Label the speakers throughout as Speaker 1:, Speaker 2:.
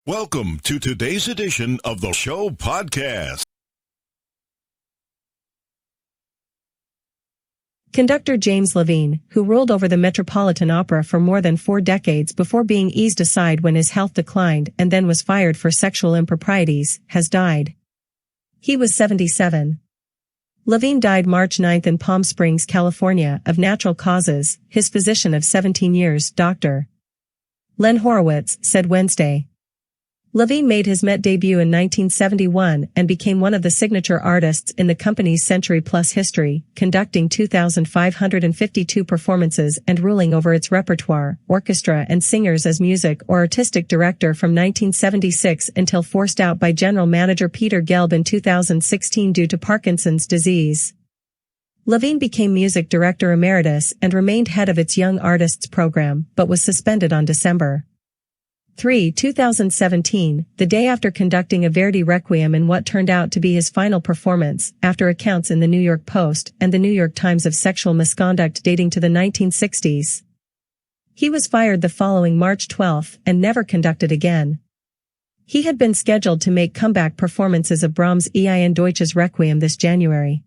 Speaker 1: Welcome to today's edition of the show podcast.
Speaker 2: Conductor James Levine, who ruled over the Metropolitan Opera for more than 4 decades before being eased aside when his health declined and then was fired for sexual improprieties, has died. He was 77. Levine died March 9 in Palm Springs, California, of natural causes, his physician of 17 years, Dr. Len Horovitz, said Wednesday. Levine made his Met debut in 1971 and became one of the signature artists in the company's century-plus history, conducting 2,552 performances and ruling over its repertoire, orchestra and singers as music or artistic director from 1976 until forced out by general manager Peter Gelb in 2016 due to Parkinson's disease. Levine became music director emeritus and remained head of its Young Artists program, but was suspended on December 3, 2017, the day after conducting a Verdi Requiem in what turned out to be his final performance, after accounts in the New York Post and the New York Times of sexual misconduct dating to the 1960s. He was fired the following March 12 and never conducted again. He had been scheduled to make comeback performances of Brahms' Ein Deutsches Requiem this January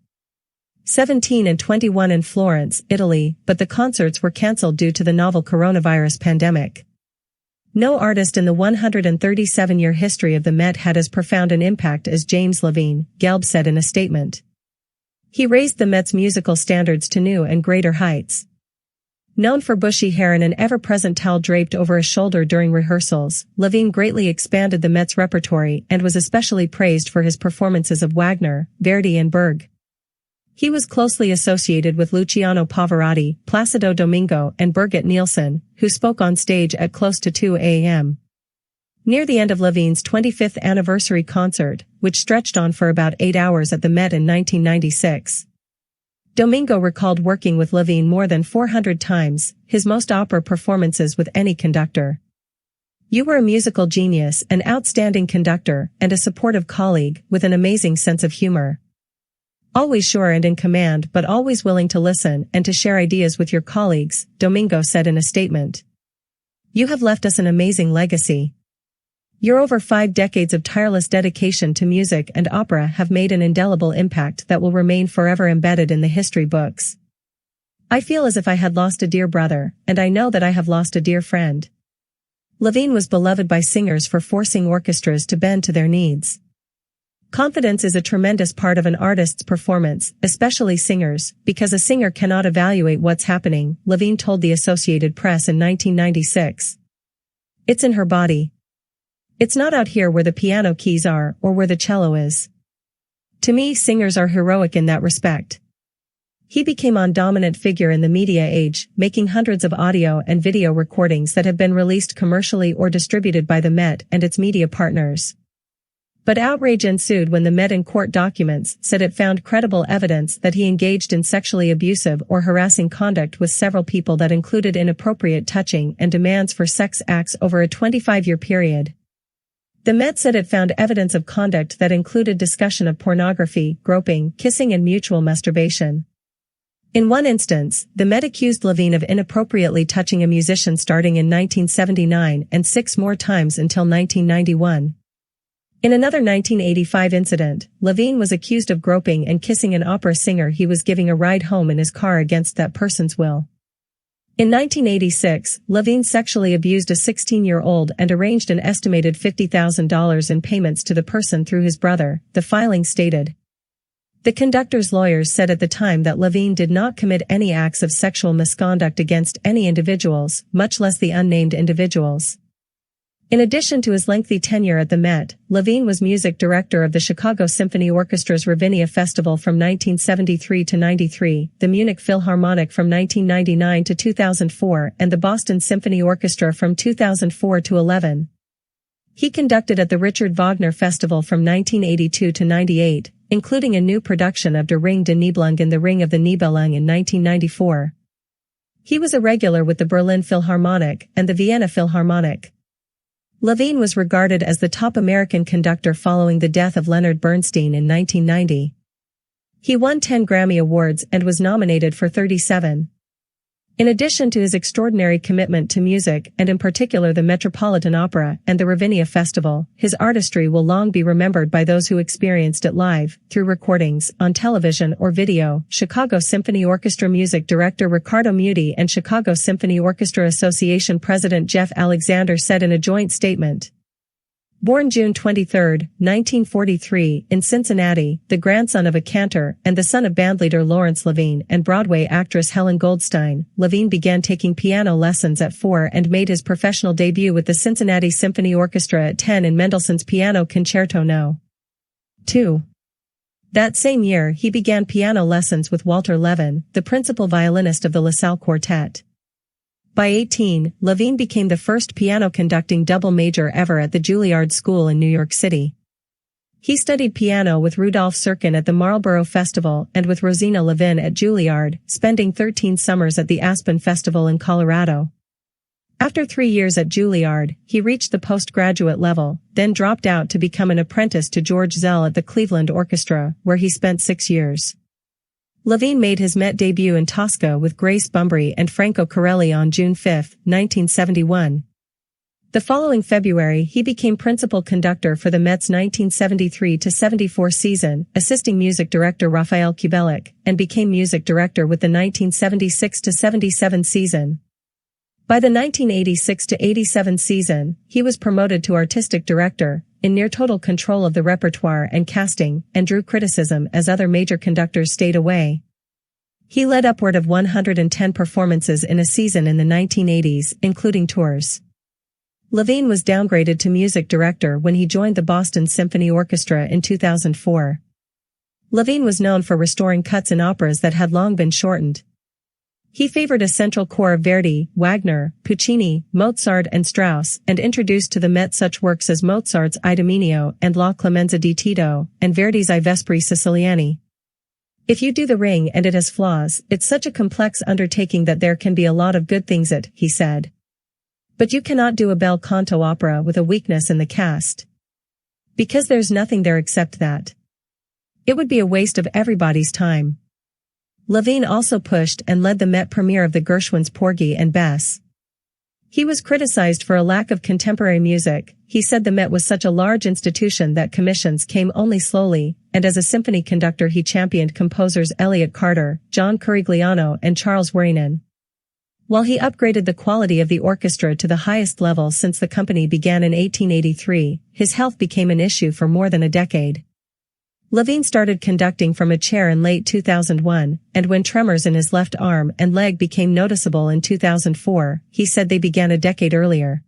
Speaker 2: 17 and 21 in Florence, Italy, but the concerts were cancelled due to the novel coronavirus pandemic. No artist in the 137-year history of the Met had as profound an impact as James Levine, Gelb said in a statement. He raised the Met's musical standards to new and greater heights. Known for bushy hair and an ever-present towel draped over his shoulder during rehearsals, Levine greatly expanded the Met's repertory and was especially praised for his performances of Wagner, Verdi and Berg. He was closely associated with Luciano Pavarotti, Plácido Domingo and Birgit Nilsson, who spoke on stage at close to 2 a.m. Near the end of Levine's 25th anniversary concert, which stretched on for about 8 hours at the Met in 1996. Domingo recalled working with Levine more than 400 times, his most opera performances with any conductor. "You were a musical genius, an outstanding conductor, and a supportive colleague, with an amazing sense of humor. Always sure and in command but always willing to listen and to share ideas with your colleagues," Domingo said in a statement. "You have left us an amazing legacy. Your over 5 decades of tireless dedication to music and opera have made an indelible impact that will remain forever embedded in the history books. I feel as if I had lost a dear brother, and I know that I have lost a dear friend." Levine was beloved by singers for forcing orchestras to bend to their needs. "Confidence is a tremendous part of an artist's performance, especially singers, because a singer cannot evaluate what's happening," Levine told the Associated Press in 1996. "It's in her body. It's not out here where the piano keys are or where the cello is. To me, singers are heroic in that respect." He became a dominant figure in the media age, making hundreds of audio and video recordings that have been released commercially or distributed by the Met and its media partners. But outrage ensued when the Met in court documents said it found credible evidence that he engaged in sexually abusive or harassing conduct with several people that included inappropriate touching and demands for sex acts over a 25-year period. The Met said it found evidence of conduct that included discussion of pornography, groping, kissing and mutual masturbation. In one instance, the Met accused Levine of inappropriately touching a musician starting in 1979 and 6 more times until 1991. In another 1985 incident, Levine was accused of groping and kissing an opera singer he was giving a ride home in his car against that person's will. In 1986, Levine sexually abused a 16-year-old and arranged an estimated $50,000 in payments to the person through his brother, the filing stated. The conductor's lawyers said at the time that Levine did not commit any acts of sexual misconduct against any individuals, much less the unnamed individuals. In addition to his lengthy tenure at the Met, Levine was music director of the Chicago Symphony Orchestra's Ravinia Festival from 1973 to 93, the Munich Philharmonic from 1999 to 2004, and the Boston Symphony Orchestra from 2004 to 11. He conducted at the Richard Wagner Festival from 1982 to 98, including a new production of Der Ring der Nibelungen, The Ring of the Nibelung in 1994. He was a regular with the Berlin Philharmonic and the Vienna Philharmonic. Levine was regarded as the top American conductor following the death of Leonard Bernstein in 1990. He won 10 Grammy Awards and was nominated for 37. In addition to his extraordinary commitment to music and in particular the Metropolitan Opera and the Ravinia Festival, his artistry will long be remembered by those who experienced it live, through recordings, on television or video. Chicago Symphony Orchestra Music Director Riccardo Muti and Chicago Symphony Orchestra Association President Jeff Alexander said in a joint statement. Born June 23, 1943, in Cincinnati, the grandson of a cantor and the son of bandleader Lawrence Levine and Broadway actress Helen Goldstein, Levine began taking piano lessons at 4 and made his professional debut with the Cincinnati Symphony Orchestra at 10 in Mendelssohn's Piano Concerto No. 2. That same year he began piano lessons with Walter Levin, the principal violinist of the LaSalle Quartet. By 18, Levine became the first piano-conducting double major ever at the Juilliard School in New York City. He studied piano with Rudolf Serkin at the Marlborough Festival and with Rosina Levin at Juilliard, spending 13 summers at the Aspen Festival in Colorado. After 3 years at Juilliard, he reached the postgraduate level, then dropped out to become an apprentice to George Zell at the Cleveland Orchestra, where he spent 6 years. Levine made his Met debut in Tosca with Grace Bumbry and Franco Corelli on June 5, 1971. The following February he became principal conductor for the Met's 1973-74 season, assisting music director Raphael Kubelik, and became music director with the 1976-77 season. By the 1986-87 season, he was promoted to artistic director, in near total control of the repertoire and casting, and drew criticism as other major conductors stayed away. He led upward of 110 performances in a season in the 1980s, including tours. Levine was downgraded to music director when he joined the Boston Symphony Orchestra in 2004. Levine was known for restoring cuts in operas that had long been shortened. He favored a central core of Verdi, Wagner, Puccini, Mozart and Strauss, and introduced to the Met such works as Mozart's Idomeneo and La Clemenza di Tito, and Verdi's I Vespri Siciliani. If you do the Ring and it has flaws, it's such a complex undertaking that there can be a lot of good things he said. But you cannot do a bel canto opera with a weakness in the cast. Because there's nothing there except that. It would be a waste of everybody's time. Levine also pushed and led the Met premiere of the Gershwins' Porgy and Bess. He was criticized for a lack of contemporary music. He said the Met was such a large institution that commissions came only slowly, and as a symphony conductor he championed composers Elliott Carter, John Corigliano and Charles Wuorinen. While he upgraded the quality of the orchestra to the highest level since the company began in 1883, his health became an issue for more than a decade. Levine started conducting from a chair in late 2001, and when tremors in his left arm and leg became noticeable in 2004, he said they began a decade earlier.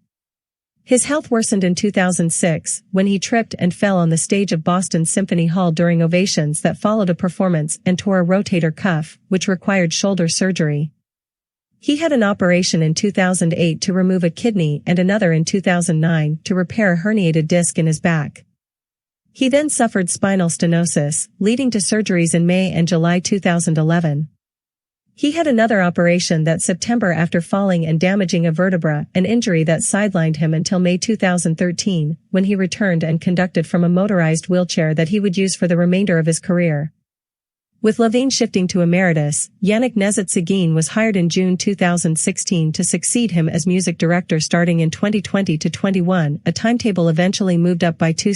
Speaker 2: His health worsened in 2006, when he tripped and fell on the stage of Boston Symphony Hall during ovations that followed a performance and tore a rotator cuff, which required shoulder surgery. He had an operation in 2008 to remove a kidney and another in 2009 to repair a herniated disc in his back. He then suffered spinal stenosis, leading to surgeries in May and July 2011. He had another operation that September after falling and damaging a vertebra, an injury that sidelined him until May 2013, when he returned and conducted from a motorized wheelchair that he would use for the remainder of his career. With Levine shifting to emeritus, Yannick Nezet-Seguin was hired in June 2016 to succeed him as music director starting in 2020 to 21, a timetable eventually moved up by 2